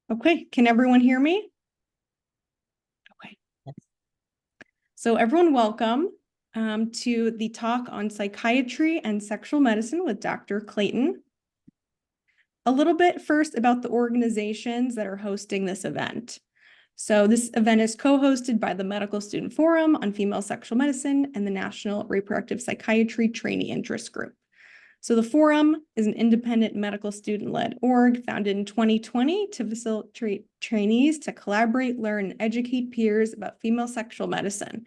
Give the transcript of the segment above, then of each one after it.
Okay, can everyone hear me? Okay. So everyone welcome to the talk on psychiatry and sexual medicine with Dr. Clayton. A little bit first about the organizations that are hosting this event. So this event is co-hosted by the Medical Student Forum on Female Sexual Medicine and the National Reproductive Psychiatry Trainee Interest Group. So the forum is an independent medical student-led org founded in 2020 to facilitate trainees to collaborate, learn, and educate peers about female sexual medicine.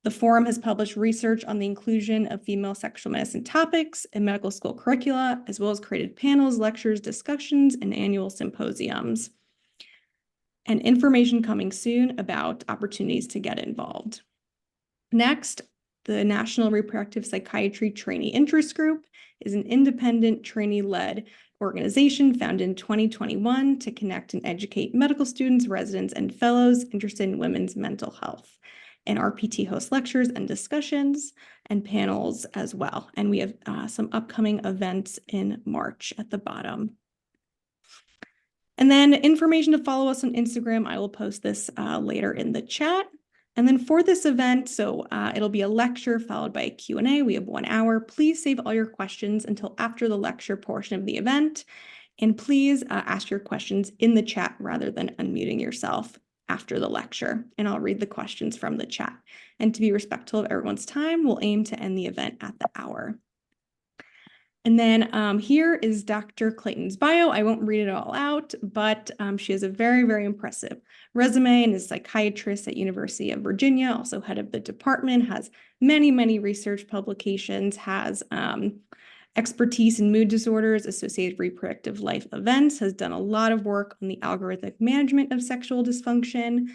The forum has published research on the inclusion of female sexual medicine topics in medical school curricula, as well as created panels, lectures, discussions, and annual symposiums. And information coming soon about opportunities to get involved. Next, the National Reproductive Psychiatry Trainee Interest Group is an independent trainee-led organization founded in 2021 to connect and educate medical students, residents, and fellows interested in women's mental health. And RPT hosts lectures and discussions and panels as well. And we have some upcoming events in March at the bottom. And then information to follow us on Instagram. I will post this later in the chat. And then for this event, so it'll be a lecture followed by a Q&A. We have 1 hour. Please save all your questions until after the lecture portion of the event. And please ask your questions in the chat rather than unmuting yourself after the lecture. And I'll read the questions from the chat. And to be respectful of everyone's time, we'll aim to end the event at the hour. And then here is Dr. Clayton's bio. I won't read it all out, but she has a very, very impressive resume and is a psychiatrist at University of Virginia, also head of the department, has many, many research publications, has expertise in mood disorders, associated reproductive life events, has done a lot of work on the algorithmic management of sexual dysfunction,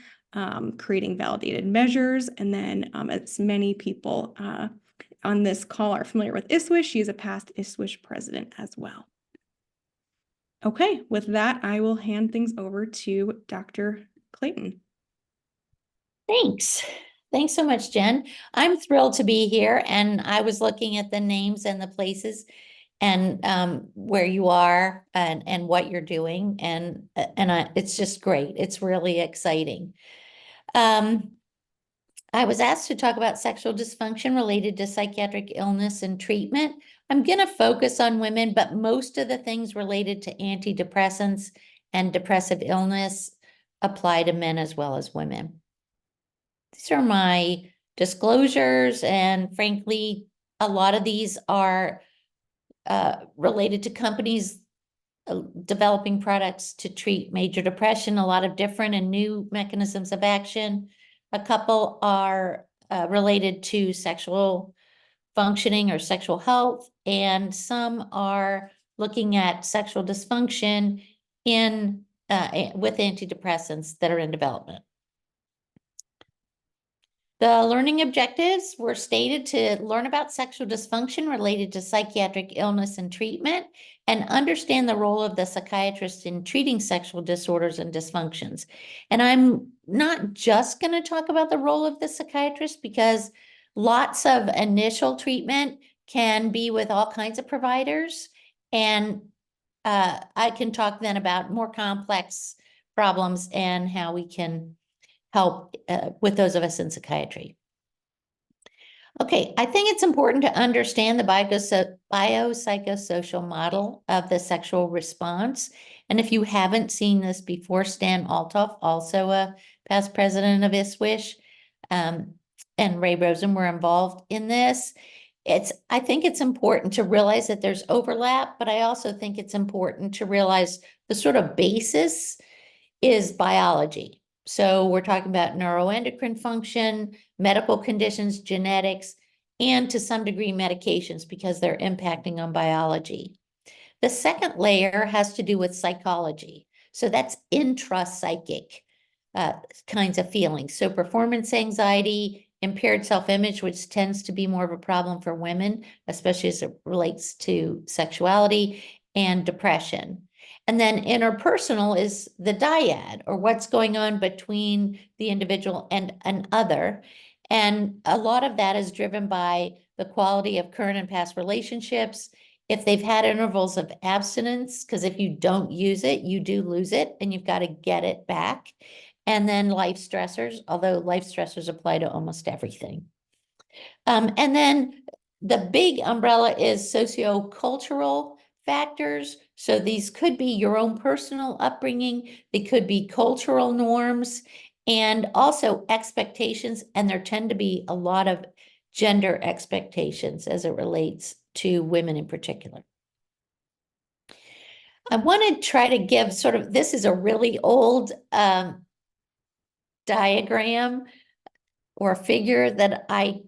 creating validated measures, and then as many people on this call are familiar with ISSWISH. She is a past ISSWISH president as well. Okay, with that, I will hand things over to Dr. Clayton. Thanks. Thanks so much, Jen. I'm thrilled to be here, and I was looking at the names and the places and where you are and what you're doing, and it's just great. It's really exciting. I was asked to talk about sexual dysfunction related to psychiatric illness and treatment. I'm going to focus on women, but most of the things related to antidepressants and depressive illness apply to men as well as women. These are my disclosures, and frankly, a lot of these are related to companies developing products to treat major depression, a lot of different and new mechanisms of action. A couple are related to sexual functioning or sexual health, and some are looking at sexual dysfunction in with antidepressants that are in development. The learning objectives were stated to learn about sexual dysfunction related to psychiatric illness and treatment, and understand the role of the psychiatrist in treating sexual disorders and dysfunctions. And I'm not just going to talk about the role of the psychiatrist, because lots of initial treatment can be with all kinds of providers. And I can talk then about more complex problems and how we can help with those of us in psychiatry. Okay, I think it's important to understand the biopsychosocial model of the sexual response. And if you haven't seen this before, Stan Althoff, also a past president of ISSWISH, and Ray Rosen were involved in this. I think it's important to realize that there's overlap, but I also think it's important to realize the sort of basis is biology. So we're talking about neuroendocrine function, medical conditions, genetics, and to some degree medications, because they're impacting on biology. The second layer has to do with psychology. So that's intrapsychic kinds of feelings. So performance anxiety, impaired self-image, which tends to be more of a problem for women, especially as it relates to sexuality, and depression. And then interpersonal is the dyad, or what's going on between the individual and an other. And a lot of that is driven by the quality of current and past relationships. If they've had intervals of abstinence, because if you don't use it, you do lose it and you've got to get it back. And then life stressors, although life stressors apply to almost everything. And then the big umbrella is sociocultural factors. So these could be your own personal upbringing, they could be cultural norms, and also expectations. And there tend to be a lot of gender expectations as it relates to women in particular. I want to try to give sort of, this is a really old diagram or figure that I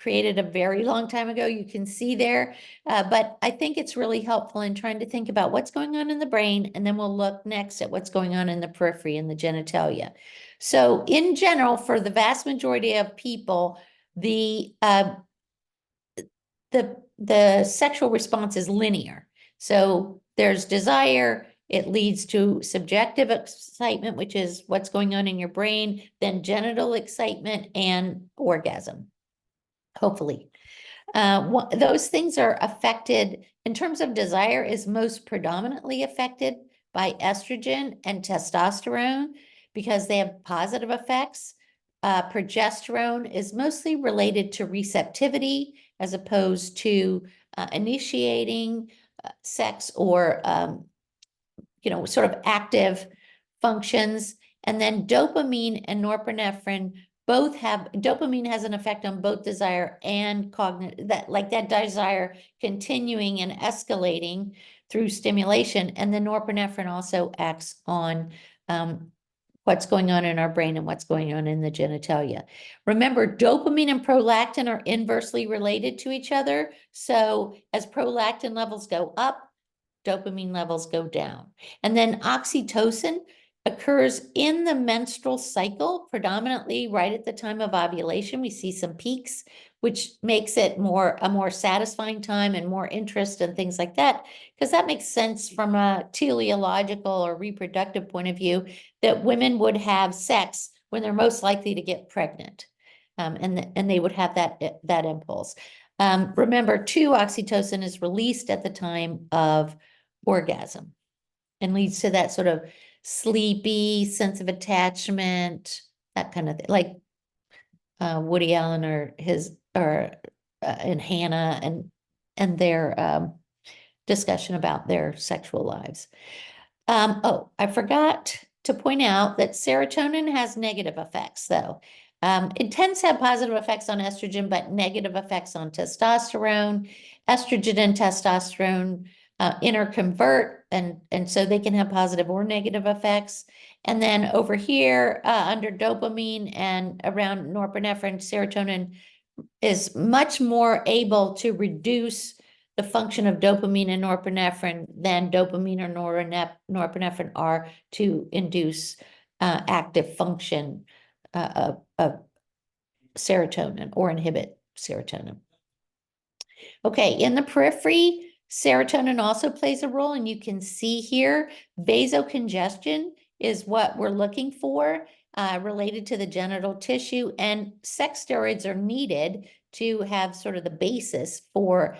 created a very long time ago. You can see there, but I think it's really helpful in trying to think about what's going on in the brain, and then we'll look next at what's going on in the periphery and the genitalia. So in general, for the vast majority of people, the sexual response is linear. So there's desire, it leads to subjective excitement, which is what's going on in your brain, then genital excitement and orgasm, hopefully. Those things are affected, in terms of desire, is most predominantly affected by estrogen and testosterone because they have positive effects. Progesterone is mostly related to receptivity as opposed to initiating sex or sort of active functions. And then dopamine and norepinephrine both have, dopamine has an effect on both desire and cognitive, that desire continuing and escalating through stimulation. And then norepinephrine also acts on what's going on in our brain and what's going on in the genitalia. Remember, dopamine and prolactin are inversely related to each other. So as prolactin levels go up, dopamine levels go down. And then oxytocin occurs in the menstrual cycle, predominantly right at the time of ovulation. We see some peaks, which makes it a more satisfying time and more interest and things like that, because that makes sense from a teleological or reproductive point of view, that women would have sex when they're most likely to get pregnant. And they would have that impulse. Remember, too, oxytocin is released at the time of orgasm and leads to that sort of sleepy sense of attachment, that kind of thing, like Woody Allen and Hannah and their discussion about their sexual lives. Oh, I forgot to point out that serotonin has negative effects, though. It tends to have positive effects on estrogen, but negative effects on testosterone. Estrogen and testosterone interconvert, and so they can have positive or negative effects. And then over here, under dopamine and around norepinephrine, serotonin is much more able to reduce the function of dopamine and norepinephrine than dopamine or norepinephrine are to induce active function of serotonin or inhibit serotonin. Okay, in the periphery, serotonin also plays a role, and you can see here, vasocongestion is what we're looking for related to the genital tissue, and sex steroids are needed to have sort of the basis for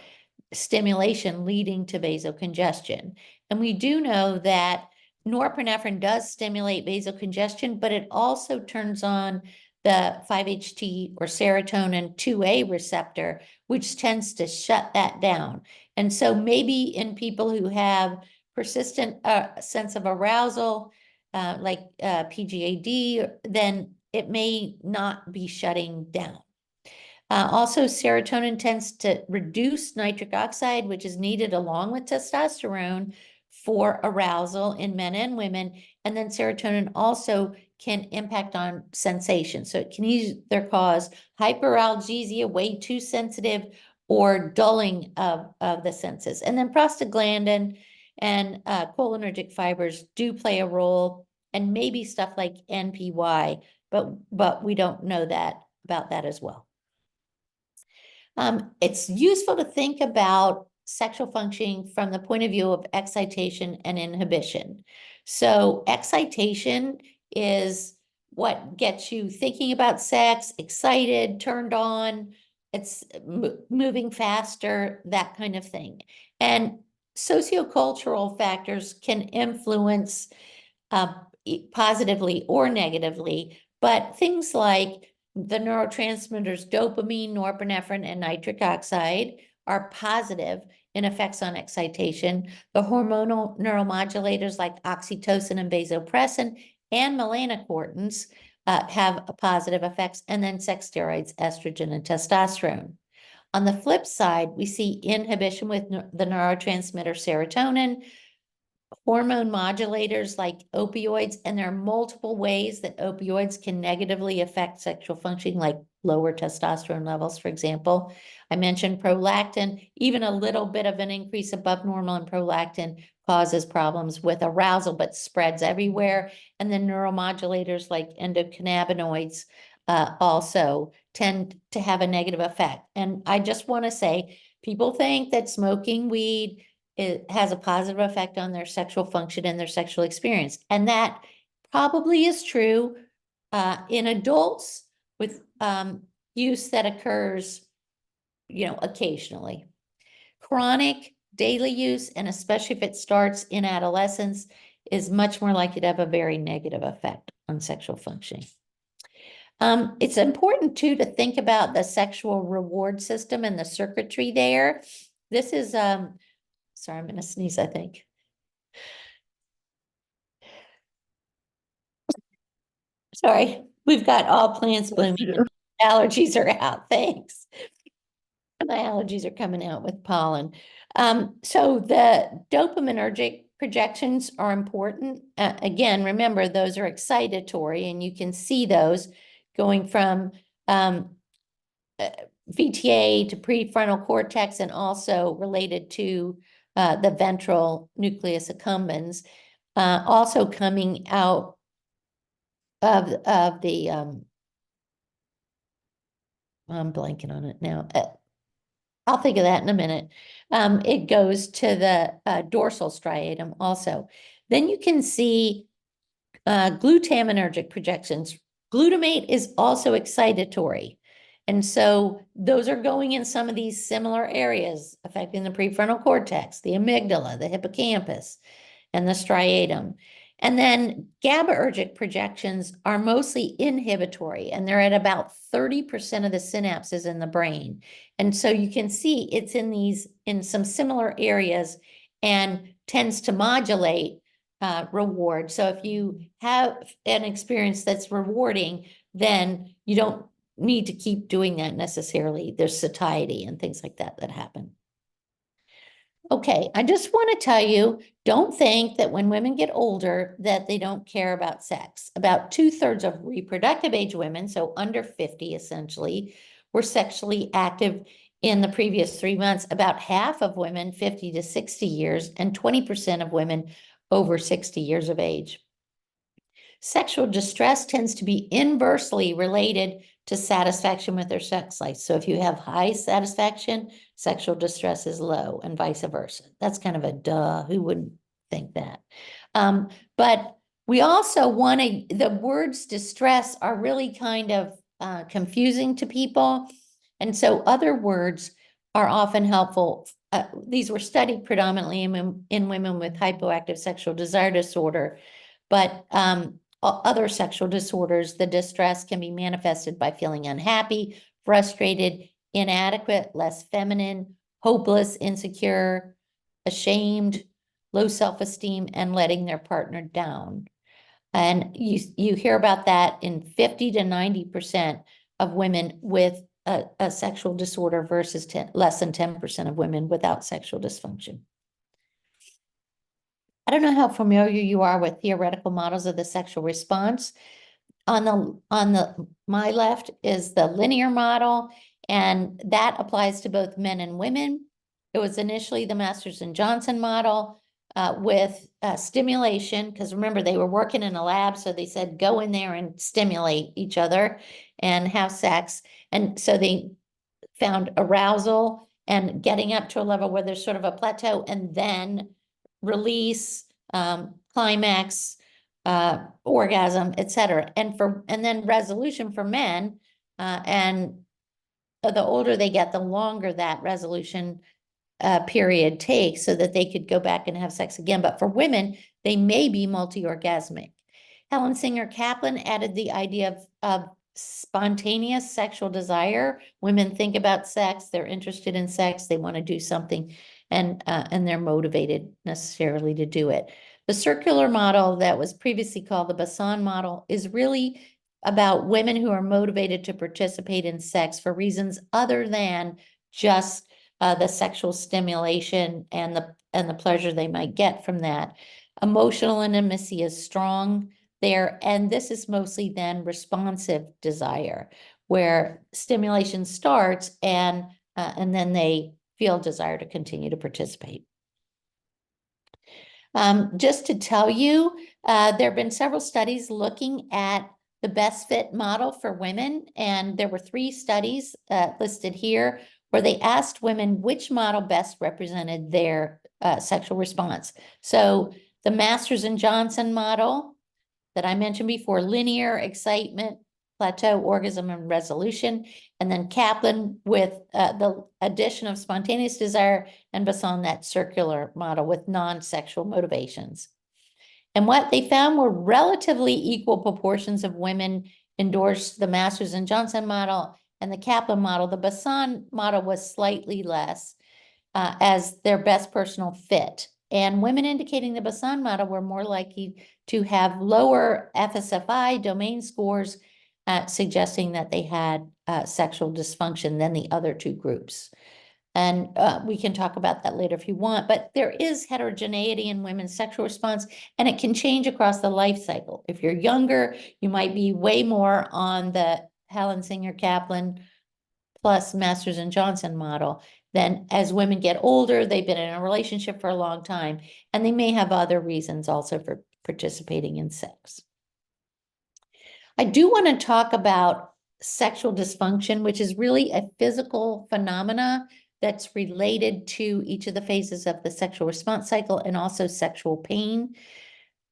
stimulation leading to vasocongestion. And we do know that norepinephrine does stimulate vasocongestion, but it also turns on the 5-HT or serotonin 2A receptor, which tends to shut that down. And so maybe in people who have persistent sense of arousal, like PGAD, then it may not be shutting down. Also, serotonin tends to reduce nitric oxide, which is needed along with testosterone for arousal in men and women. And then serotonin also can impact on sensation. So it can either cause hyperalgesia, way too sensitive, or dulling of the senses. And then prostaglandin and cholinergic fibers do play a role, and maybe stuff like NPY, but we don't know about that as well. It's useful to think about sexual functioning from the point of view of excitation and inhibition. So excitation is what gets you thinking about sex, excited, turned on, it's moving faster, that kind of thing. And sociocultural factors can influence positively or negatively, but things like the neurotransmitters dopamine, norepinephrine, and nitric oxide are positive in effects on excitation. The hormonal neuromodulators like oxytocin and vasopressin and melanocortins have positive effects, and then sex steroids, estrogen, and testosterone. On the flip side, we see inhibition with the neurotransmitter serotonin, hormone modulators like opioids, and there are multiple ways that opioids can negatively affect sexual functioning, like lower testosterone levels, for example. I mentioned prolactin. Even a little bit of an increase above normal in prolactin causes problems with arousal, but spreads everywhere. And then neuromodulators like endocannabinoids also tend to have a negative effect. And I just want to say, people think that smoking weed it has a positive effect on their sexual function and their sexual experience. And that probably is true in adults with use that occurs, occasionally. Chronic daily use, and especially if it starts in adolescence, is much more likely to have a very negative effect on sexual functioning. It's important too to think about the sexual reward system and the circuitry there. This is sorry, I'm gonna sneeze, I think. Sorry, we've got all plants blooming. Allergies are out, thanks. My allergies are coming out with pollen. So the dopaminergic projections are important. Again, remember, those are excitatory, and you can see those going from VTA to prefrontal cortex, and also related to the ventral nucleus accumbens, also coming out of the I'm blanking on it now. I'll think of that in a minute. It goes to the dorsal striatum also. Then you can see glutaminergic projections. Glutamate is also excitatory. And so those are going in some of these similar areas, affecting the prefrontal cortex, the amygdala, the hippocampus, and the striatum. And then GABAergic projections are mostly inhibitory, and they're at about 30% of the synapses in the brain. And so you can see it's in some similar areas and tends to modulate reward. So if you have an experience that's rewarding, then you don't need to keep doing that necessarily. There's satiety and things like that happen. Okay, I just want to tell you, don't think that when women get older that they don't care about sex. About 2/3 of reproductive age women, so under 50 essentially, were sexually active in the previous 3 months. About half of women 50 to 60 years, and 20% of women over 60 years of age. Sexual distress tends to be inversely related to satisfaction with their sex life. So if you have high satisfaction, sexual distress is low, and vice versa. That's kind of a duh. Who wouldn't think that? But we also want to, the words distress are really kind of confusing to people. And so other words are often helpful. These were studied predominantly in women with hypoactive sexual desire disorder, but other sexual disorders, the distress can be manifested by feeling unhappy, frustrated, inadequate, less feminine, hopeless, insecure, ashamed, low self-esteem, and letting their partner down. And you hear about that in 50 to 90% of women with a sexual disorder versus less than 10% of women without sexual dysfunction. I don't know how familiar you are with theoretical models of the sexual response. On my left is the linear model, and that applies to both men and women. It was initially the Masters and Johnson model with stimulation, because remember, they were working in a lab, so they said go in there and stimulate each other and have sex. And so they found arousal and getting up to a level where there's sort of a plateau, and then release, climax, orgasm, etc. And then resolution for men, and the older they get, the longer that resolution period take so that they could go back and have sex again. But for women, they may be multi-orgasmic. Helen Singer Kaplan added the idea of spontaneous sexual desire. Women think about sex, they're interested in sex, they want to do something, and they're motivated necessarily to do it. The circular model that was previously called the Bassan model is really about women who are motivated to participate in sex for reasons other than just the sexual stimulation and the pleasure they might get from that. Emotional intimacy is strong there, and this is mostly then responsive desire, where stimulation starts and then they feel desire to continue to participate. Just to tell you, there have been several studies looking at the best fit model for women, and there were 3 studies listed here where they asked women which model best represented their sexual response. So the Masters and Johnson model that I mentioned before, linear, excitement, plateau, orgasm, and resolution, and then Kaplan with the addition of spontaneous desire, and Bassan that circular model with non-sexual motivations. And what they found were relatively equal proportions of women endorsed the Masters and Johnson model and the Kaplan model. The Bassan model was slightly less as their best personal fit. And women indicating the Bassan model were more likely to have lower FSFI domain scores, suggesting that they had sexual dysfunction than the other 2 groups. And we can talk about that later if you want, but there is heterogeneity in women's sexual response, and it can change across the life cycle. If you're younger, you might be way more on the Helen Singer Kaplan plus Masters and Johnson model. Then as women get older, they've been in a relationship for a long time, and they may have other reasons also for participating in sex. I do want to talk about sexual dysfunction, which is really a physical phenomena that's related to each of the phases of the sexual response cycle and also sexual pain.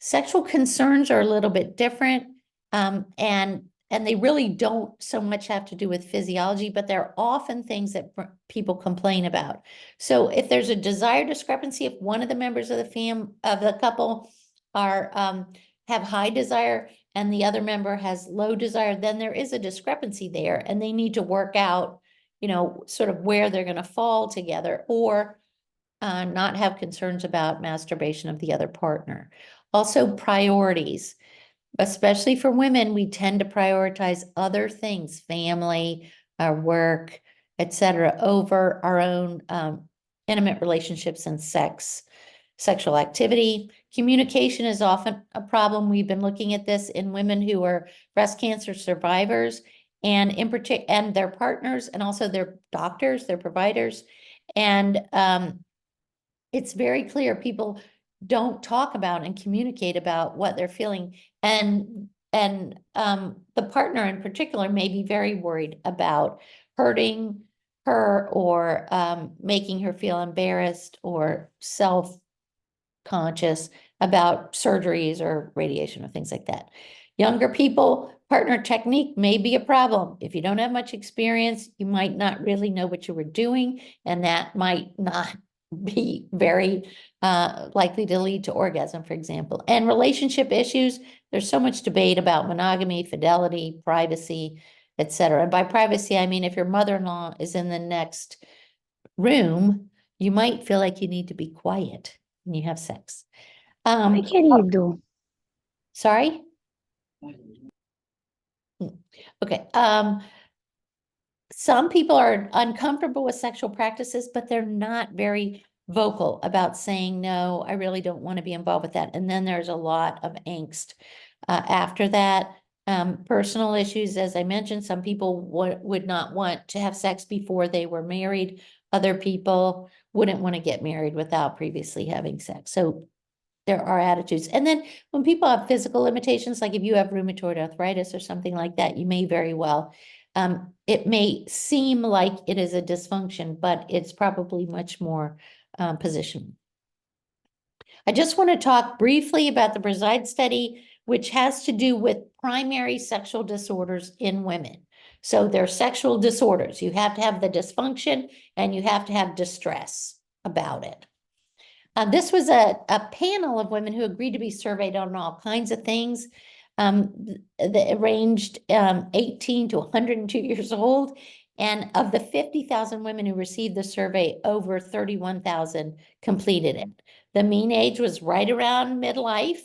Sexual concerns are a little bit different, and they really don't so much have to do with physiology, but they're often things that people complain about. So if there's a desire discrepancy, if one of the members of the couple are have high desire and the other member has low desire, then there is a discrepancy there, and they need to work out, sort of where they're going to fall together, or not have concerns about masturbation of the other partner. Also, priorities. Especially for women, we tend to prioritize other things, family, our work, etc., over our own intimate relationships and sexual activity. Communication is often a problem. We've been looking at this in women who are breast cancer survivors, and in particular, and their partners, and also their doctors, their providers. And it's very clear people don't talk about and communicate about what they're feeling. And the partner in particular may be very worried about hurting her or making her feel embarrassed or self-conscious about surgeries or radiation or things like that. Younger people, partner technique may be a problem. If you don't have much experience, you might not really know what you were doing, and that might not be very likely to lead to orgasm, for example. And relationship issues, there's so much debate about monogamy, fidelity, privacy, etc. And by privacy, I mean if your mother-in-law is in the next room, you might feel like you need to be quiet when you have sex. Ay, querido. Sorry? Okay. Some people are uncomfortable with sexual practices, but they're not very vocal about saying, no, I really don't want to be involved with that. And then there's a lot of angst after that. Personal issues, as I mentioned, some people would not want to have sex before they were married. Other people wouldn't want to get married without previously having sex. So there are attitudes. And then when people have physical limitations, like if you have rheumatoid arthritis or something like that, you may very well, it may seem like it is a dysfunction, but it's probably much more positional. I just want to talk briefly about the Preside study, which has to do with primary sexual disorders in women. So they're sexual disorders. You have to have the dysfunction and you have to have distress. about it. This was a panel of women who agreed to be surveyed on all kinds of things. That ranged 18 to 102 years old. And of the 50,000 women who received the survey, over 31,000 completed it. The mean age was right around midlife,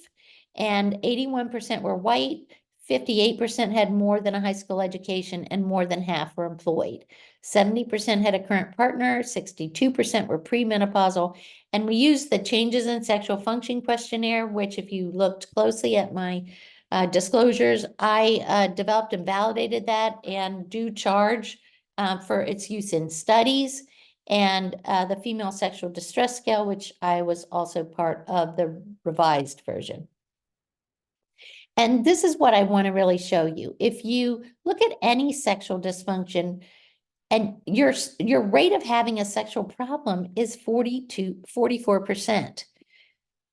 and 81% were white, 58% had more than a high school education, and more than half were employed. 70% had a current partner, 62% were premenopausal, and we used the changes in sexual function questionnaire, which if you looked closely at my disclosures, I developed and validated that and do charge for its use in studies, and the female sexual distress scale, which I was also part of the revised version. And this is what I want to really show you. If you look at any sexual dysfunction, and your rate of having a sexual problem is 40 to 44%.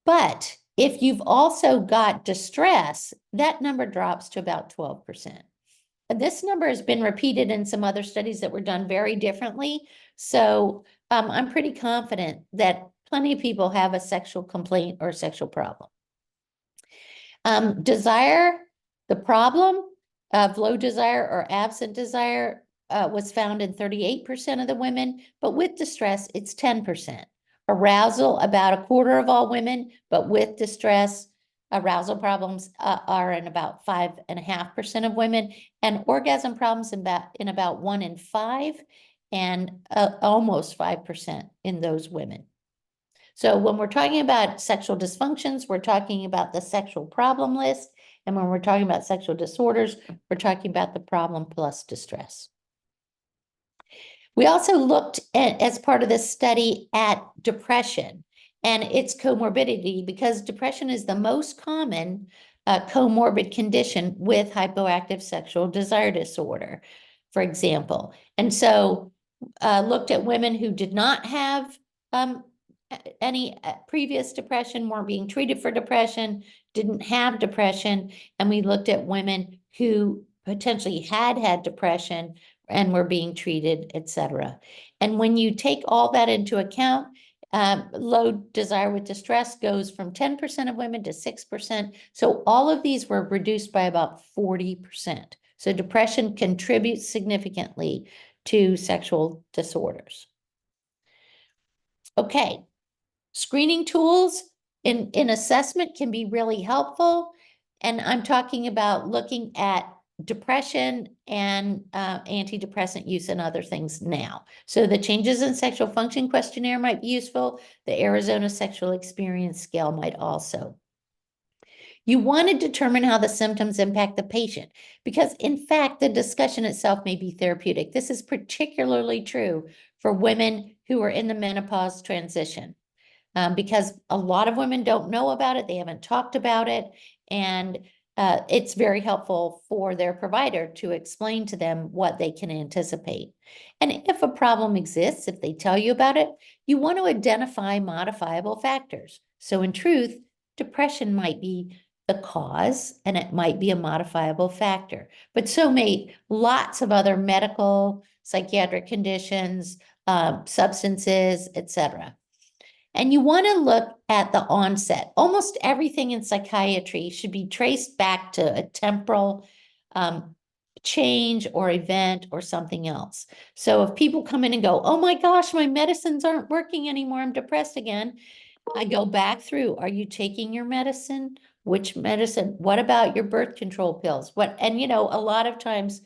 But if you've also got distress, that number drops to about 12%. This number has been repeated in some other studies that were done very differently. So I'm pretty confident that plenty of people have a sexual complaint or a sexual problem. Desire, the problem of low desire or absent desire was found in 38% of the women, but with distress, it's 10%. Arousal, about a quarter of all women, but with distress, arousal problems are in about 5.5% of women, and orgasm problems in about 1 in 5, and almost 5% in those women. So when we're talking about sexual dysfunctions, we're talking about the sexual problem list. And when we're talking about sexual disorders, we're talking about the problem plus distress. We also looked at, as part of this study, at depression and its comorbidity, because depression is the most common comorbid condition with hypoactive sexual desire disorder, for example. And so looked at women who did not have any previous depression, weren't being treated for depression, didn't have depression, and we looked at women who potentially had depression and were being treated, etc. And when you take all that into account, low desire with distress goes from 10% of women to 6%. So all of these were reduced by about 40%. So depression contributes significantly to sexual disorders. Okay, screening tools in assessment can be really helpful. And I'm talking about looking at depression and antidepressant use and other things now. So the changes in sexual function questionnaire might be useful. The Arizona Sexual Experience Scale might also. You want to determine how the symptoms impact the patient, because in fact, the discussion itself may be therapeutic. This is particularly true for women who are in the menopause transition, because a lot of women don't know about it. They haven't talked about it. And it's very helpful for their provider to explain to them what they can anticipate. And if a problem exists, if they tell you about it, you want to identify modifiable factors. So in truth, depression might be the cause, and it might be a modifiable factor, but so may lots of other medical, psychiatric conditions, substances, etc. And you want to look at the onset. Almost everything in psychiatry should be traced back to a temporal change or event or something else. So if people come in and go, oh my gosh, my medicines aren't working anymore, I'm depressed again, I go back through, are you taking your medicine? Which medicine? What about your birth control pills? And you know, a lot of times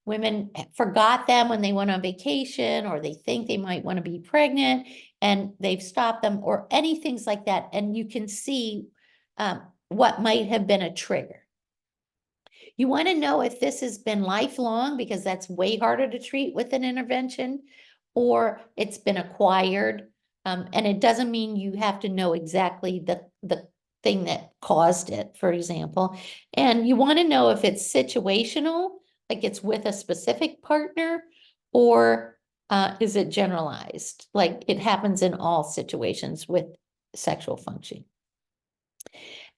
women forgot them when they went on vacation, or they think they might want to be pregnant and they've stopped them, or any things like that. And you can see what might have been a trigger. You want to know if this has been lifelong, because that's way harder to treat with an intervention, or it's been acquired. And it doesn't mean you have to know exactly the thing that caused it, for example. And you want to know if it's situational, like it's with a specific partner, or is it generalized? Like it happens in all situations with sexual function.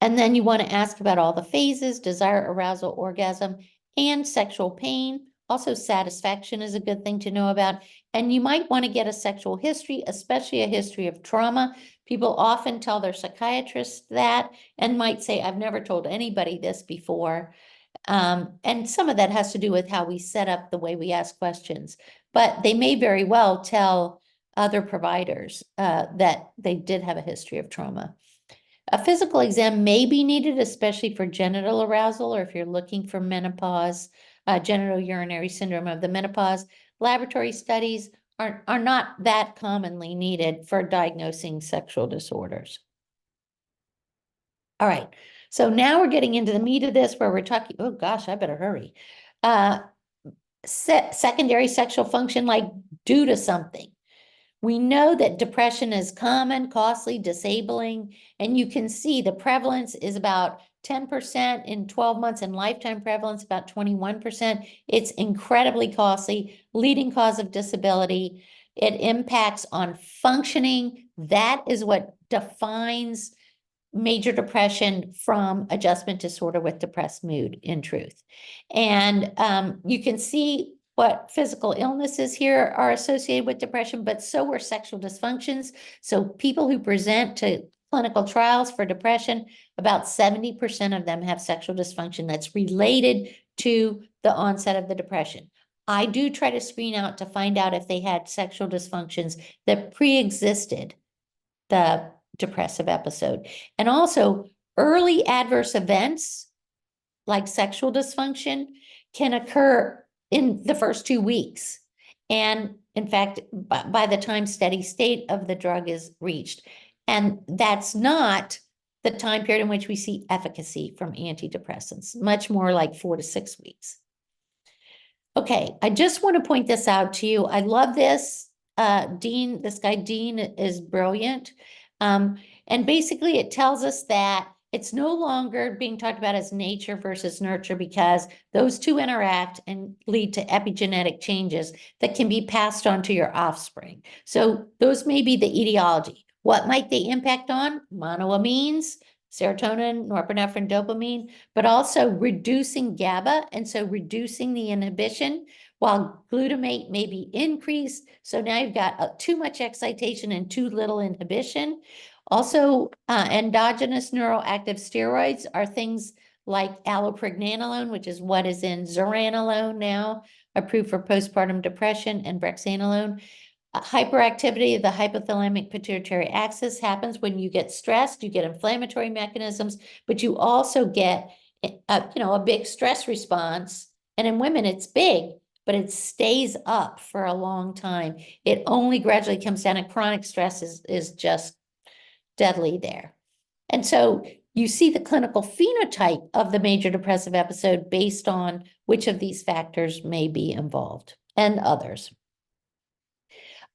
And then you want to ask about all the phases: desire, arousal, orgasm, and sexual pain, Also, satisfaction is a good thing to know about. And you might want to get a sexual history, especially a history of trauma. People often tell their psychiatrist that and might say, I've never told anybody this before. And some of that has to do with how we set up the way we ask questions. But they may very well tell other providers that they did have a history of trauma. A physical exam may be needed, especially for genital arousal or if you're looking for menopause, genital urinary syndrome of the menopause. Laboratory studies are not that commonly needed for diagnosing sexual disorders. All right, so now we're getting into the meat of this where we're talking, oh gosh, I better hurry. Secondary sexual function, like due to something. We know that depression is common, costly, disabling, and you can see the prevalence is about 10% in 12 months and lifetime prevalence about 21%. It's incredibly costly, leading cause of disability. It impacts on functioning. That is what defines major depression from adjustment disorder with depressed mood, in truth. And you can see what physical illnesses here are associated with depression, but so are sexual dysfunctions. So people who present to clinical trials for depression, about 70% of them have sexual dysfunction that's related to the onset of the depression. I do try to screen out to find out if they had sexual dysfunctions that pre-existed the depressive episode. And also, early adverse events like sexual dysfunction can occur in the first 2 weeks. And in fact, by the time steady state of the drug is reached. And that's not the time period in which we see efficacy from antidepressants, much more like 4 to 6 weeks. Okay, I just want to point this out to you. I love this. Dean, this guy Dean is brilliant. And basically it tells us that it's no longer being talked about as nature versus nurture because those two interact and lead to epigenetic changes that can be passed on to your offspring. So those may be the etiology. What might they impact on? Monoamines, serotonin, norepinephrine, dopamine, but also reducing GABA, and so reducing the inhibition, while glutamate may be increased. So now you've got too much excitation and too little inhibition. Also, endogenous neuroactive steroids are things like allopregnanolone, which is what is in zuranolone now, approved for postpartum depression, and brexanolone. Hyperactivity of the hypothalamic pituitary axis happens when you get stressed, you get inflammatory mechanisms, but you also get a big stress response. And in women, it's big, but it stays up for a long time. It only gradually comes down, and chronic stress is just deadly there. And so you see the clinical phenotype of the major depressive episode based on which of these factors may be involved, and others.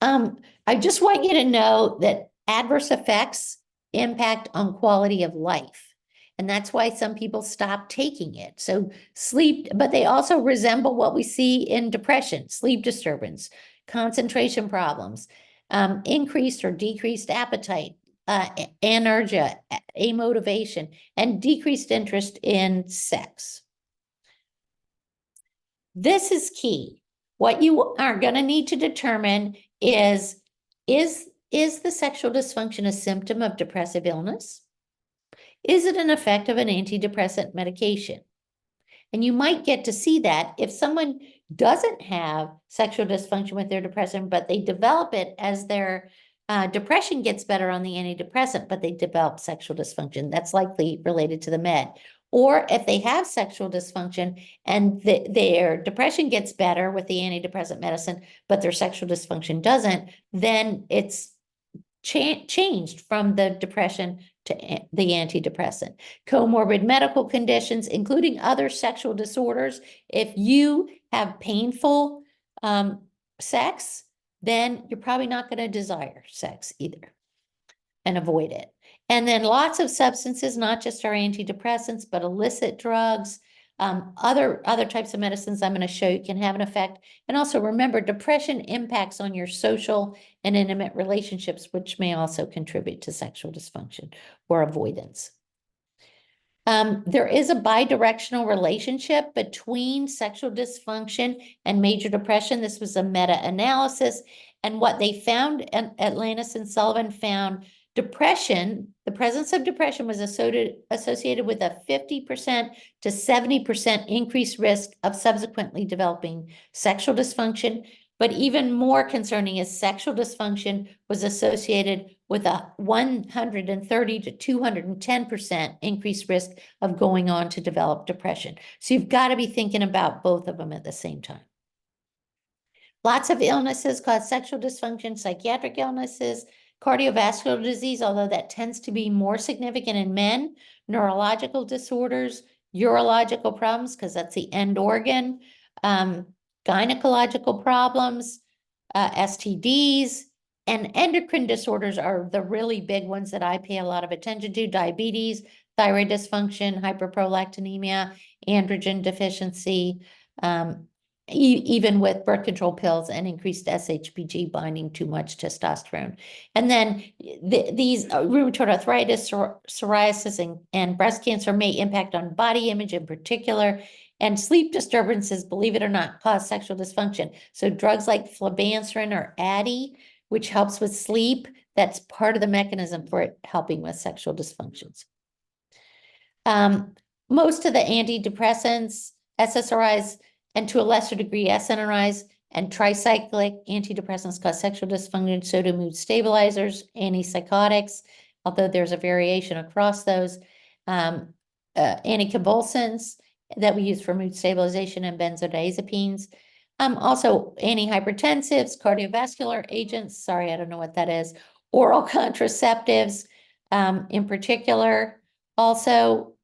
I just want you to know that adverse effects impact on quality of life. And that's why some people stop taking it. So sleep, but they also resemble what we see in depression, sleep disturbance, concentration problems, increased or decreased appetite, anergia, amotivation, and decreased interest in sex. This is key. What you are going to need to determine is the sexual dysfunction a symptom of depressive illness? Is it an effect of an antidepressant medication? And you might get to see that if someone doesn't have sexual dysfunction with their depression, but they develop it as their depression gets better on the antidepressant, but they develop sexual dysfunction. That's likely related to the med. Or if they have sexual dysfunction and their depression gets better with the antidepressant medicine, but their sexual dysfunction doesn't, then it's changed from the depression to the antidepressant. Comorbid medical conditions, including other sexual disorders. If you have painful sex, then you're probably not going to desire sex either and avoid it. And then lots of substances, not just our antidepressants, but illicit drugs, other types of medicines I'm going to show you can have an effect. And also remember, depression impacts on your social and intimate relationships, which may also contribute to sexual dysfunction or avoidance. There is a bidirectional relationship between sexual dysfunction and major depression. This was a meta-analysis. And what they found, and Atlantis and Sullivan found, depression, the presence of depression was associated with a 50% to 70% increased risk of subsequently developing sexual dysfunction. But even more concerning is sexual dysfunction was associated with a 130 to 210% increased risk of going on to develop depression. So you've got to be thinking about both of them at the same time. Lots of illnesses cause sexual dysfunction, psychiatric illnesses, cardiovascular disease, although that tends to be more significant in men, neurological disorders, urological problems, because that's the end organ, gynecological problems, STDs, and endocrine disorders are the really big ones that I pay a lot of attention to: diabetes, thyroid dysfunction, hyperprolactinemia, androgen deficiency, even with birth control pills and increased SHBG binding too much testosterone. And then these rheumatoid arthritis, psoriasis, and breast cancer may impact on body image in particular. And sleep disturbances, believe it or not, cause sexual dysfunction. So drugs like flibanserin or Addy, which helps with sleep, that's part of the mechanism for it helping with sexual dysfunctions. Most of the antidepressants, SSRIs, and to a lesser degree SNRIs and tricyclic antidepressants cause sexual dysfunction, so do mood stabilizers, antipsychotics, although there's a variation across those, anticonvulsants that we use for mood stabilization, and benzodiazepines. Also antihypertensives, cardiovascular agents, sorry, I don't know what that is, oral contraceptives, in particular. Also,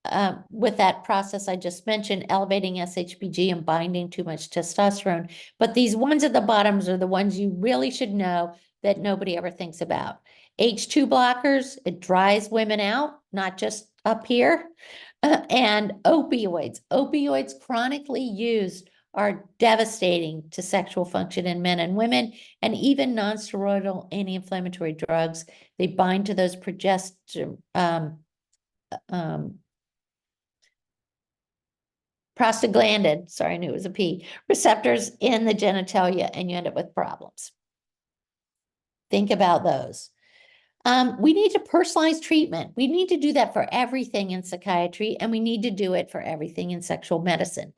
with that process I just mentioned, elevating SHBG and binding too much testosterone. But these ones at the bottoms are the ones you really should know that nobody ever thinks about. H2 blockers, it dries women out, not just up here. And opioids. Opioids chronically used are devastating to sexual function in men and women, and even non-steroidal anti-inflammatory drugs. They bind to those prostaglandin, sorry, I knew it was a P, receptors in the genitalia, and you end up with problems. Think about those. We need to personalize treatment. We need to do that for everything in psychiatry, and we need to do it for everything in sexual medicine.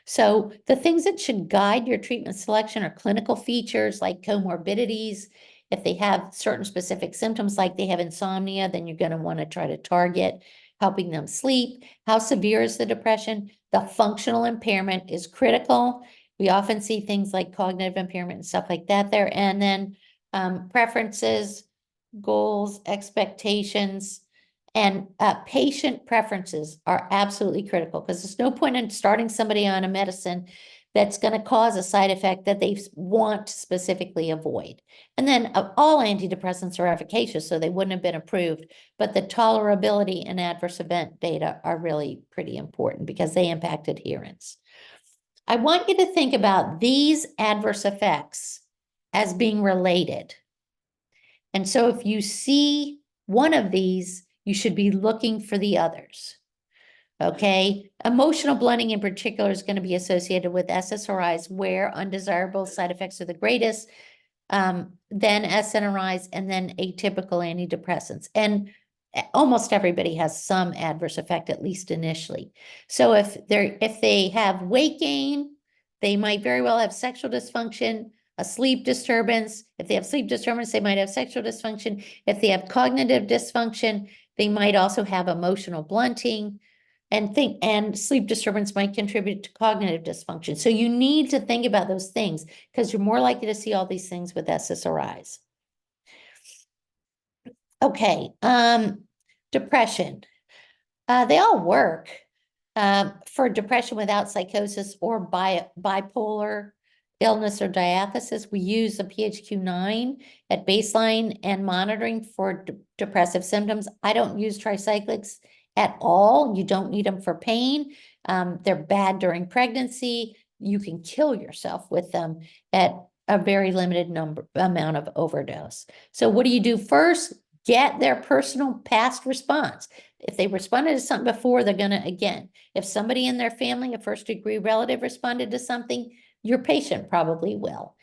So the things that should guide your treatment selection are clinical features like comorbidities. If they have certain specific symptoms, like they have insomnia, then you're going to want to try to target helping them sleep. How severe is the depression? The functional impairment is critical. We often see things like cognitive impairment and stuff like that there. And then preferences, goals, expectations, and patient preferences are absolutely critical, because there's no point in starting somebody on a medicine that's going to cause a side effect that they want to specifically avoid. And then all antidepressants are efficacious, so they wouldn't have been approved, but the tolerability and adverse event data are really pretty important because they impact adherence. I want you to think about these adverse effects as being related. And so if you see one of these, you should be looking for the others. Okay, emotional blunting in particular is going to be associated with SSRIs, where undesirable side effects are the greatest, then SNRIs, and then atypical antidepressants. And almost everybody has some adverse effect, at least initially. So if they have weight gain, they might very well have sexual dysfunction, a sleep disturbance. If they have sleep disturbance, they might have sexual dysfunction. If they have cognitive dysfunction, they might also have emotional blunting, and sleep disturbance might contribute to cognitive dysfunction. So you need to think about those things, because you're more likely to see all these things with SSRIs. Okay, depression. They all work for depression without psychosis or bipolar illness or diathesis. We use a PHQ-9 at baseline and monitoring for depressive symptoms. I don't use tricyclics at all. You don't need them for pain. They're bad during pregnancy. You can kill yourself with them at a very limited amount of overdose. So what do you do first? Get their personal past response. If they responded to something before, they're gonna again. If somebody in their family, a first-degree relative, responded to something, your patient probably will.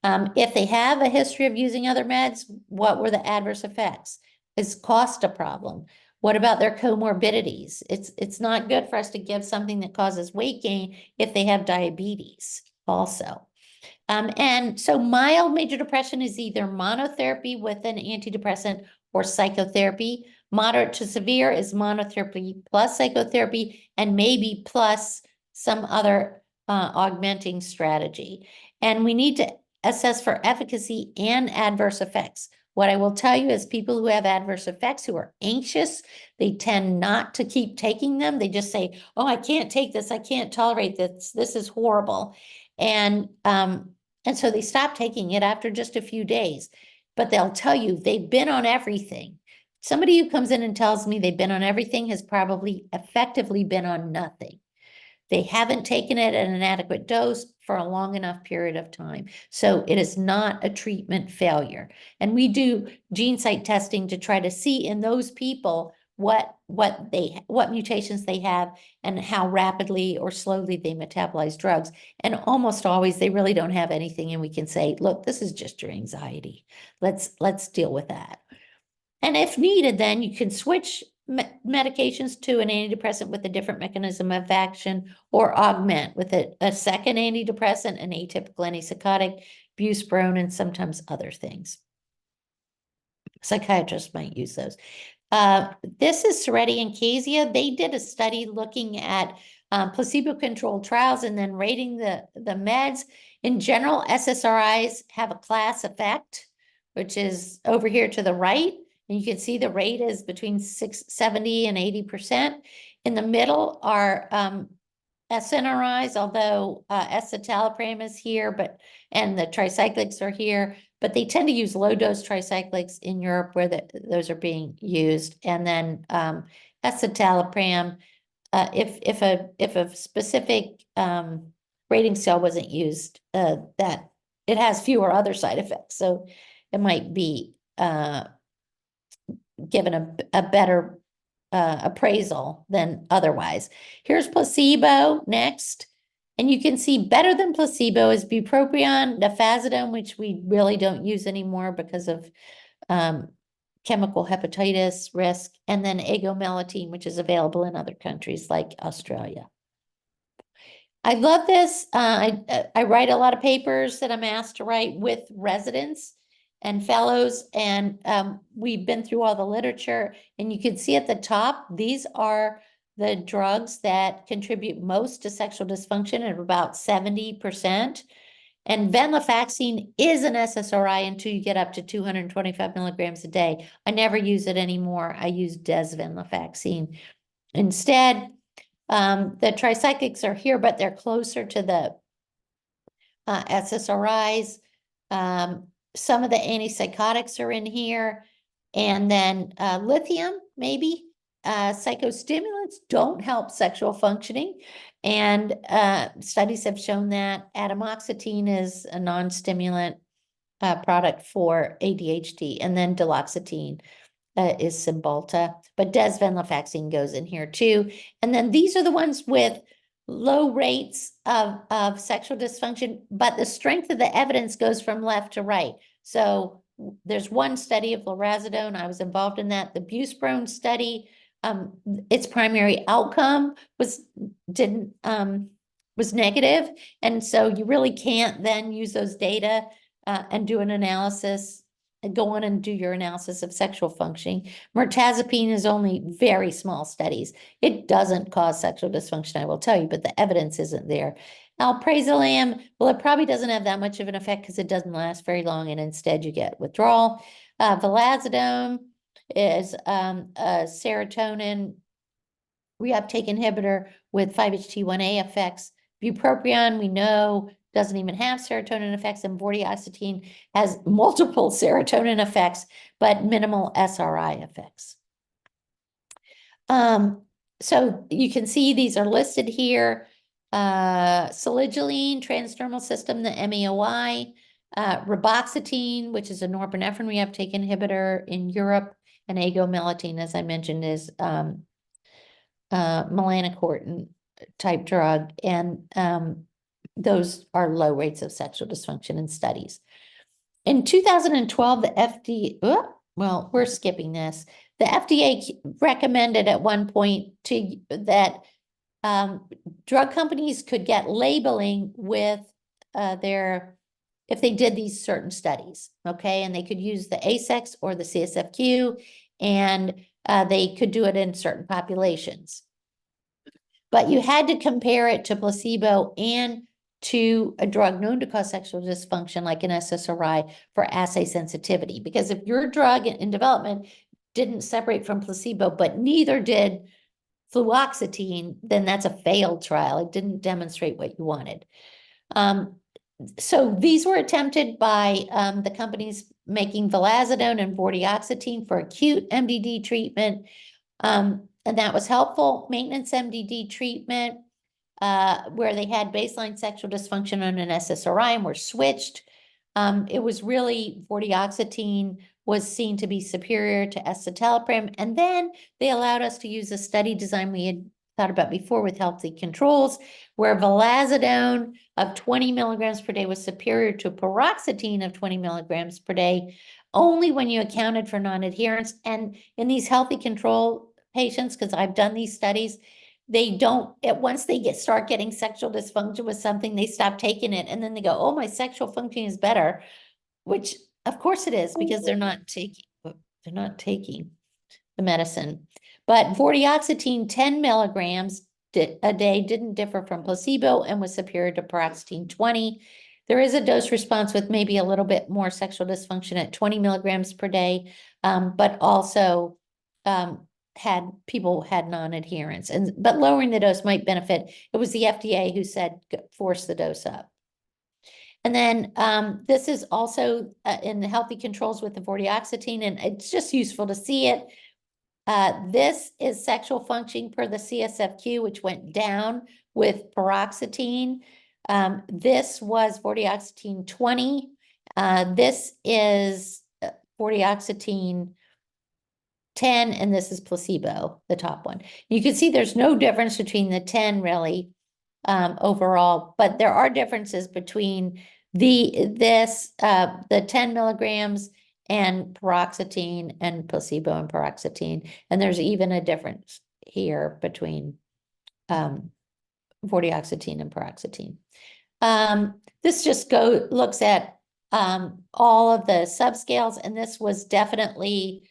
If they have a history of using other meds, what were the adverse effects? Is cost a problem? What about their comorbidities? It's not good for us to give something that causes weight gain if they have diabetes also. And so mild major depression is either monotherapy with an antidepressant or psychotherapy. Moderate to severe is monotherapy plus psychotherapy and maybe plus some other augmenting strategy. And we need to assess for efficacy and adverse effects. What I will tell you is people who have adverse effects, who are anxious, they tend not to keep taking them. They just say, oh, I can't take this. I can't tolerate this. This is horrible. And so they stop taking it after just a few days. But they'll tell you they've been on everything. Somebody who comes in and tells me they've been on everything has probably effectively been on nothing. They haven't taken it at an adequate dose for a long enough period of time. So it is not a treatment failure. And we do gene site testing to try to see in those people what mutations they have and how rapidly or slowly they metabolize drugs. And almost always they really don't have anything, and we can say, look, this is just your anxiety. Let's deal with that. And if needed, then you can switch medications to an antidepressant with a different mechanism of action, or augment with a second antidepressant, an atypical antipsychotic, buspirone, and sometimes other things. Psychiatrists might use those. This is Soretti and Casia. They did a study looking at placebo-controlled trials and then rating the meds. In general, SSRIs have a class effect, which is over here to the right. And you can see the rate is between 70 and 80%. In the middle are SNRIs, although escitalopram is here, and the tricyclics are here, but they tend to use low-dose tricyclics in Europe where those are being used. And then escitalopram, if a specific rating scale wasn't used, that it has fewer other side effects. So it might be given a better appraisal than otherwise. Here's placebo next. And you can see better than placebo is bupropion, nifazodone, which we really don't use anymore because of chemical hepatitis risk, and then agomelatine, which is available in other countries like Australia. I love this. I write a lot of papers that I'm asked to write with residents and fellows, and we've been through all the literature, and you can see at the top, these are the drugs that contribute most to sexual dysfunction at about 70%. And venlafaxine is an SSRI until you get up to 225 milligrams a day. I never use it anymore. I use desvenlafaxine instead. The tricyclics are here, but they're closer to the SSRIs. Some of the antipsychotics are in here. And then lithium, maybe. Psychostimulants don't help sexual functioning. And studies have shown that atomoxetine is a non-stimulant product for ADHD. And then duloxetine is Cymbalta. But desvenlafaxine goes in here too. And then these are the ones with low rates of sexual dysfunction, but the strength of the evidence goes from left to right. So there's one study of lorazepam. I was involved in that. The buspirone study, its primary outcome was negative. And so you really can't then use those data and do an analysis and go on and do your analysis of sexual functioning. Mirtazapine is only very small studies. It doesn't cause sexual dysfunction, I will tell you, but the evidence isn't there. Alprazolam, well, it probably doesn't have that much of an effect because it doesn't last very long, and instead you get withdrawal. Vilazodone is a serotonin reuptake inhibitor with 5-HT1A effects. Bupropion, we know, doesn't even have serotonin effects, and vortioxetine has multiple serotonin effects, but minimal SRI effects. So you can see these are listed here. Salicyline, transdermal system, the MAOI, reboxetine, which is a norepinephrine reuptake inhibitor in Europe And agomelatine, as I mentioned, is melanocortin type drug, and those are low rates of sexual dysfunction in studies. In 2012, the FDA, well, we're skipping this. The FDA recommended at one point that drug companies could get labeling with if they did these certain studies, okay? And they could use the ASEX or the CSFQ, and they could do it in certain populations. But you had to compare it to placebo and to a drug known to cause sexual dysfunction like an SSRI for assay sensitivity. Because if your drug in development didn't separate from placebo, but neither did fluoxetine, then that's a failed trial. It didn't demonstrate what you wanted. So these were attempted by the companies making vilazodone and vortioxetine for acute MDD treatment. And that was helpful. Maintenance MDD treatment, where they had baseline sexual dysfunction on an SSRI and were switched. It was really vortioxetine was seen to be superior to escitalopram. And then they allowed us to use a study design we had thought about before with healthy controls, where vilazodone of 20 milligrams per day was superior to paroxetine of 20 milligrams per day, only when you accounted for non-adherence. And in these healthy control patients, because I've done these studies, they don't, once they start getting sexual dysfunction with something, they stop taking it. And then they go, oh, my sexual functioning is better, which of course it is, because they're not taking the medicine. But vortioxetine 10 milligrams a day didn't differ from placebo and was superior to paroxetine 20. There is a dose response with maybe a little bit more sexual dysfunction at 20 milligrams per day, but also people had non-adherence, but lowering the dose might benefit. It was the FDA who said force the dose up. And then this is also in the healthy controls with the vortioxetine, and it's just useful to see it. This is sexual functioning per the CSFQ, which went down with paroxetine. This was vortioxetine 20. This is vortioxetine 10, and this is placebo, the top one. You can see there's no difference between the 10 really overall, but there are differences between the 10 milligrams and paroxetine and placebo and paroxetine. And there's even a difference here between vortioxetine and paroxetine. This just looks at all of the subscales, and this was definitely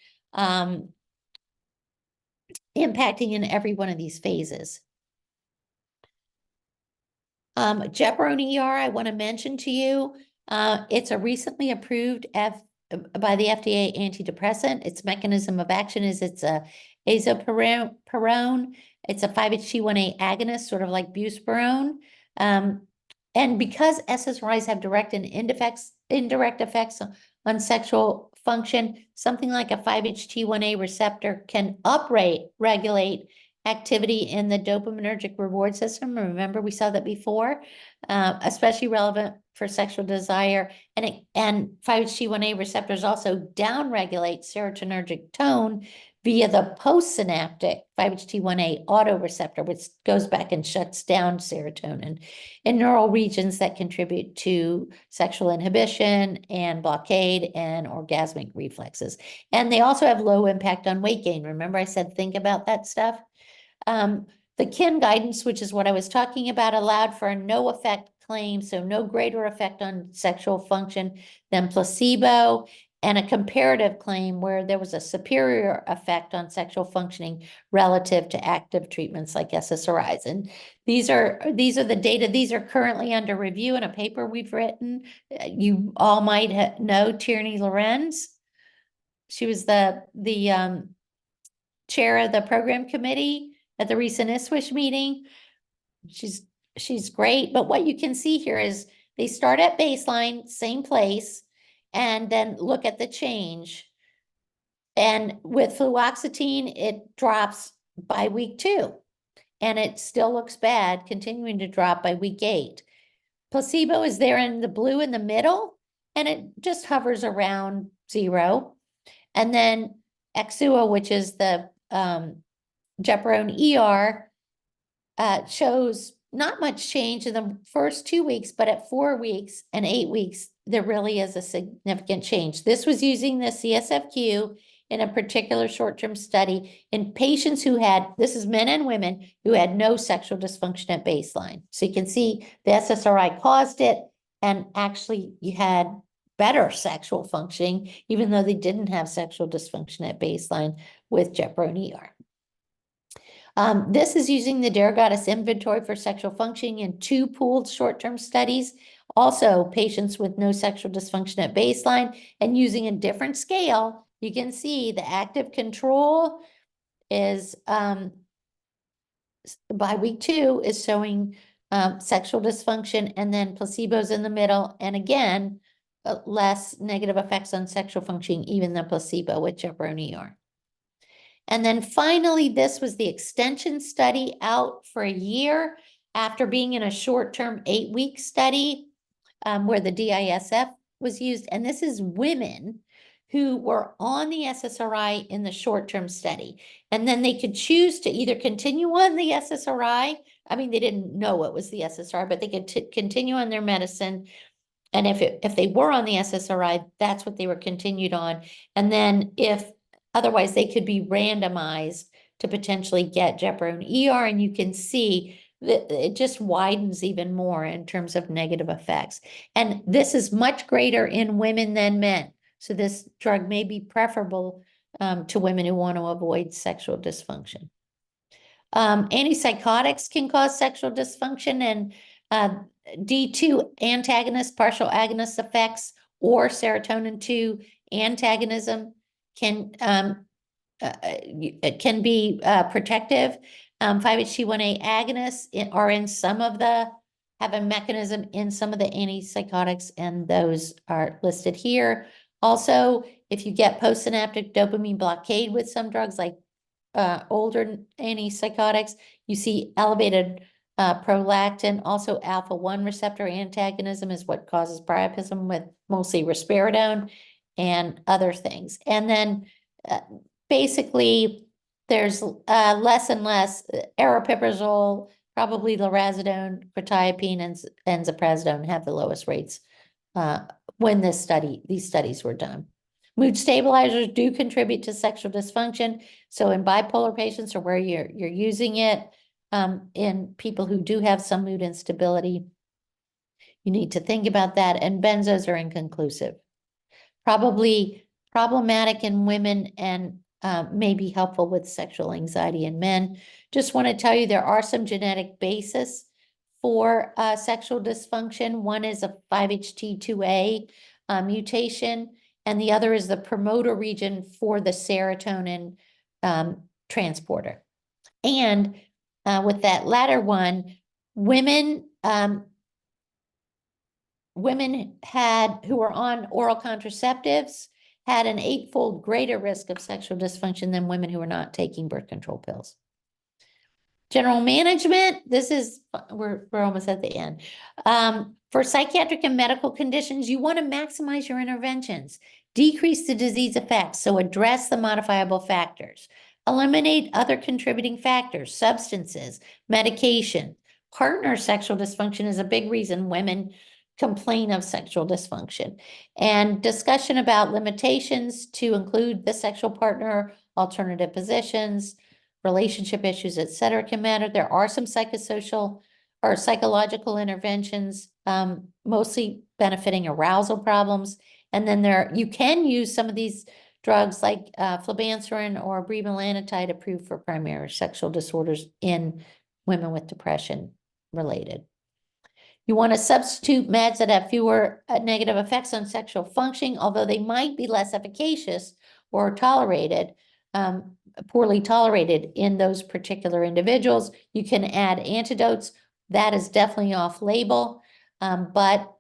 impacting in every one of these phases. Chaperone ER, I want to mention to you, it's a recently approved by the FDA antidepressant. Its mechanism of action is it's a azoperone. It's a 5-HT1A agonist, sort of like buspirone. And because SSRIs have direct and indirect effects on sexual function, something like a 5-HT1A receptor can upregulate activity in the dopaminergic reward system. Remember, we saw that before, especially relevant for sexual desire. And 5-HT1A receptors also downregulate serotonergic tone via the postsynaptic 5-HT1A autoreceptor, which goes back and shuts down serotonin in neural regions that contribute to sexual inhibition and blockade and orgasmic reflexes. And they also have low impact on weight gain. Remember I said, think about that stuff? The KIN guidance, which is what I was talking about, allowed for a no effect claim, so no greater effect on sexual function than placebo, and a comparative claim where there was a superior effect on sexual functioning relative to active treatments like SSRIs. And these are the data. These are currently under review in a paper we've written. You all might know Trainee Lorenz. She was the chair of the program committee at the recent ISWISH meeting. She's great, but what you can see here is they start at baseline, same place, and then look at the change. And with fluoxetine, it drops by week 2, and it still looks bad, continuing to drop by week 8. Placebo is there in the blue in the middle, and it just hovers around 0. And then Exua, which is the Gepirone ER, shows not much change in the first 2 weeks, but at 4 weeks and 8 weeks, there really is a significant change. This was using the CSFQ in a particular short-term study in patients who had, this is men and women, who had no sexual dysfunction at baseline. So you can see the SSRI caused it, and actually you had better sexual functioning, even though they didn't have sexual dysfunction at baseline with Gepirone ER. This is using the Derogatis inventory for sexual functioning in 2 pooled short-term studies. Also, patients with no sexual dysfunction at baseline, and using a different scale. You can see the active control is by week 2 is showing sexual dysfunction, and then placebos in the middle, and again, less negative effects on sexual functioning, even the placebo with Gepirone ER. And then finally, this was the extension study out for a year after being in a short-term 8-week study where the DISF was used. And this is women who were on the SSRI in the short-term study. And then they could choose to either continue on the SSRI. I mean, they didn't know it was the SSRI, but they could continue on their medicine. And if they were on the SSRI, that's what they were continued on. And then otherwise, they could be randomized to potentially get Gepirone ER, and you can see that it just widens even more in terms of negative effects. And this is much greater in women than men. So this drug may be preferable to women who want to avoid sexual dysfunction. Antipsychotics can cause sexual dysfunction, and D2 antagonist, partial agonist effects, or serotonin 2 antagonism can it can be protective. 5-HT1A agonists are in some of the, have a mechanism in some of the antipsychotics, and those are listed here. Also, if you get postsynaptic dopamine blockade with some drugs like older antipsychotics, you see elevated prolactin. Also, alpha-1 receptor antagonism is what causes priapism with mostly risperidone and other things. And then basically, there's less and less aripiprazole, probably lurasidone, quetiapine, and ziprasidone have the lowest rates when these studies were done. Mood stabilizers do contribute to sexual dysfunction. So in bipolar patients, or where you're using it in people who do have some mood instability, you need to think about that. And benzos are inconclusive. Probably problematic in women, and may be helpful with sexual anxiety in men. Just want to tell you there are some genetic basis for sexual dysfunction. One is a 5-HT2A mutation, and the other is the promoter region for the serotonin transporter. And with that latter one, women who were on oral contraceptives had an 8-fold greater risk of sexual dysfunction than women who were not taking birth control pills. General management, this is, we're almost at the end. For psychiatric and medical conditions, you want to maximize your interventions, decrease the disease effects, so address the modifiable factors, eliminate other contributing factors, substances, medication. Partner sexual dysfunction is a big reason women complain of sexual dysfunction, and discussion about limitations to include the sexual partner, alternative positions, relationship issues, etc. can matter. There are some psychosocial or psychological interventions, mostly benefiting arousal problems. And then you can use some of these drugs like flibanserin or bremelanotide approved for primary sexual disorders in women with depression related. You want to substitute meds that have fewer negative effects on sexual functioning, although they might be less efficacious or tolerated, poorly tolerated in those particular individuals. You can add antidotes. That is definitely off-label, but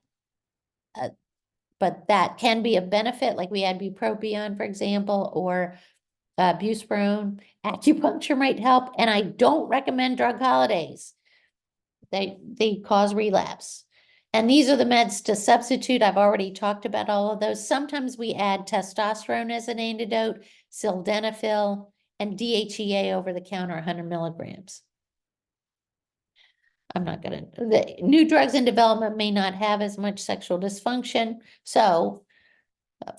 that can be a benefit, like we had bupropion, for example, or buspirone. Acupuncture might help, and I don't recommend drug holidays. They cause relapse. And these are the meds to substitute. I've already talked about all of those. Sometimes we add testosterone as an antidote, sildenafil, and DHEA over the counter, 100 milligrams. I'm not gonna, the new drugs in development may not have as much sexual dysfunction. So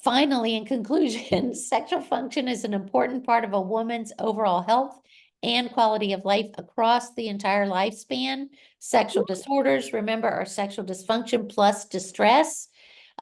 finally, in conclusion, sexual function is an important part of a woman's overall health and quality of life across the entire lifespan. Sexual disorders, remember, are sexual dysfunction plus distress,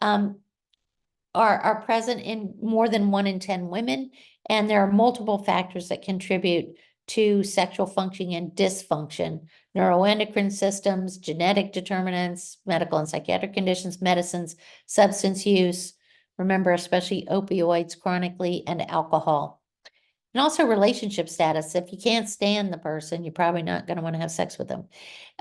are present in more than 1 in 10 women, and there are multiple factors that contribute to sexual functioning and dysfunction: neuroendocrine systems, genetic determinants, medical and psychiatric conditions, medicines, substance use, remember, especially opioids chronically, and alcohol. And also relationship status. If you can't stand the person, you're probably not going to want to have sex with them.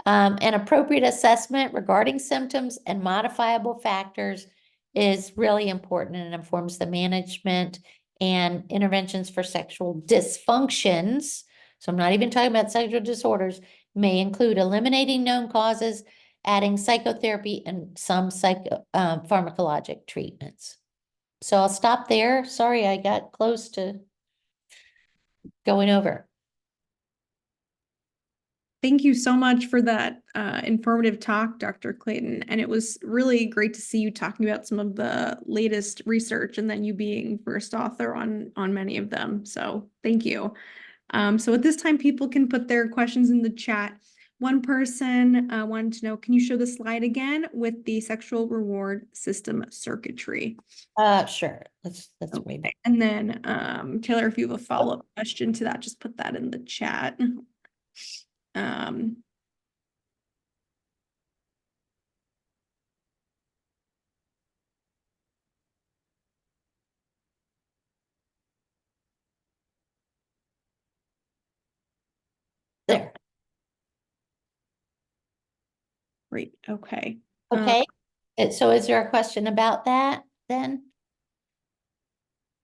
An appropriate assessment regarding symptoms and modifiable factors is really important and informs the management and interventions for sexual dysfunctions. So I'm not even talking about sexual disorders, may include eliminating known causes, adding psychotherapy, and some pharmacologic treatments. So I'll stop there. Sorry, I got close to going over. Thank you so much for that informative talk, Dr. Clayton. And it was really great to see you talking about some of the latest research and then you being first author on many of them. So thank you. So at this time, people can put their questions in the chat. One person wanted to know, can you show the slide again with the sexual reward system circuitry? Sure. That's way back. And then Taylor, if you have a follow-up question to that, just put that in the chat. There. Great. Okay. Okay. So is there a question about that then?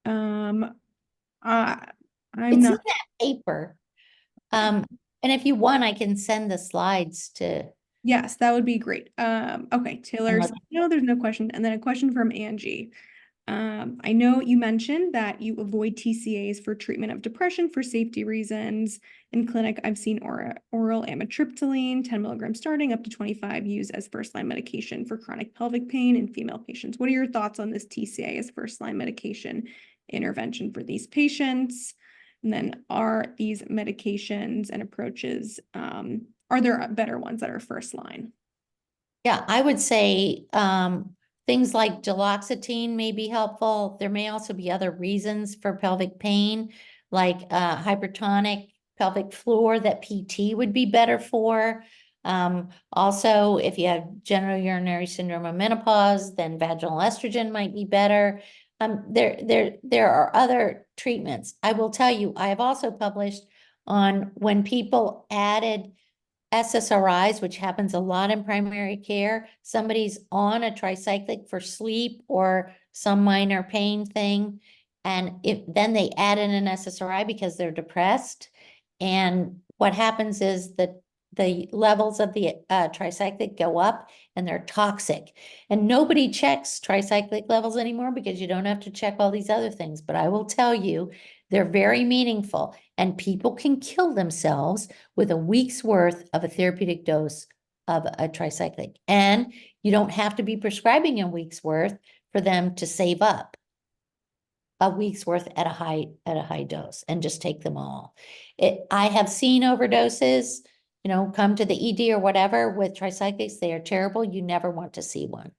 I'm It's not. in that paper. And if you want, I can send the slides to. Yes, that would be great. Okay, Taylor, no, there's no question. And then a question from Angie. I know you mentioned that you avoid TCAs for treatment of depression for safety reasons. In clinic, I've seen oral amitriptyline, 10 milligrams starting, up to 25 used as first-line medication for chronic pelvic pain in female patients. What are your thoughts on this TCA as first-line medication intervention for these patients? And then are these medications and approaches, are there better ones that are first-line? Yeah, I would say things like duloxetine may be helpful. There may also be other reasons for pelvic pain, like hypertonic pelvic floor that PT would be better for. Also, if you have genital urinary syndrome or menopause, then vaginal estrogen might be better. There are other treatments. I will tell you, I have also published on when people added SSRIs, which happens a lot in primary care. Somebody's on a tricyclic for sleep or some minor pain thing, and then they add in an SSRI because they're depressed. And what happens is that the levels of the tricyclic go up and they're toxic. And nobody checks tricyclic levels anymore because you don't have to check all these other things. But I will tell you, they're very meaningful, and people can kill themselves with a week's worth of a therapeutic dose of a tricyclic. And you don't have to be prescribing a week's worth for them to save up a week's worth at a high dose and just take them all. I have seen overdoses, come to the ED or whatever with tricyclics. They are terrible. You never want to see one.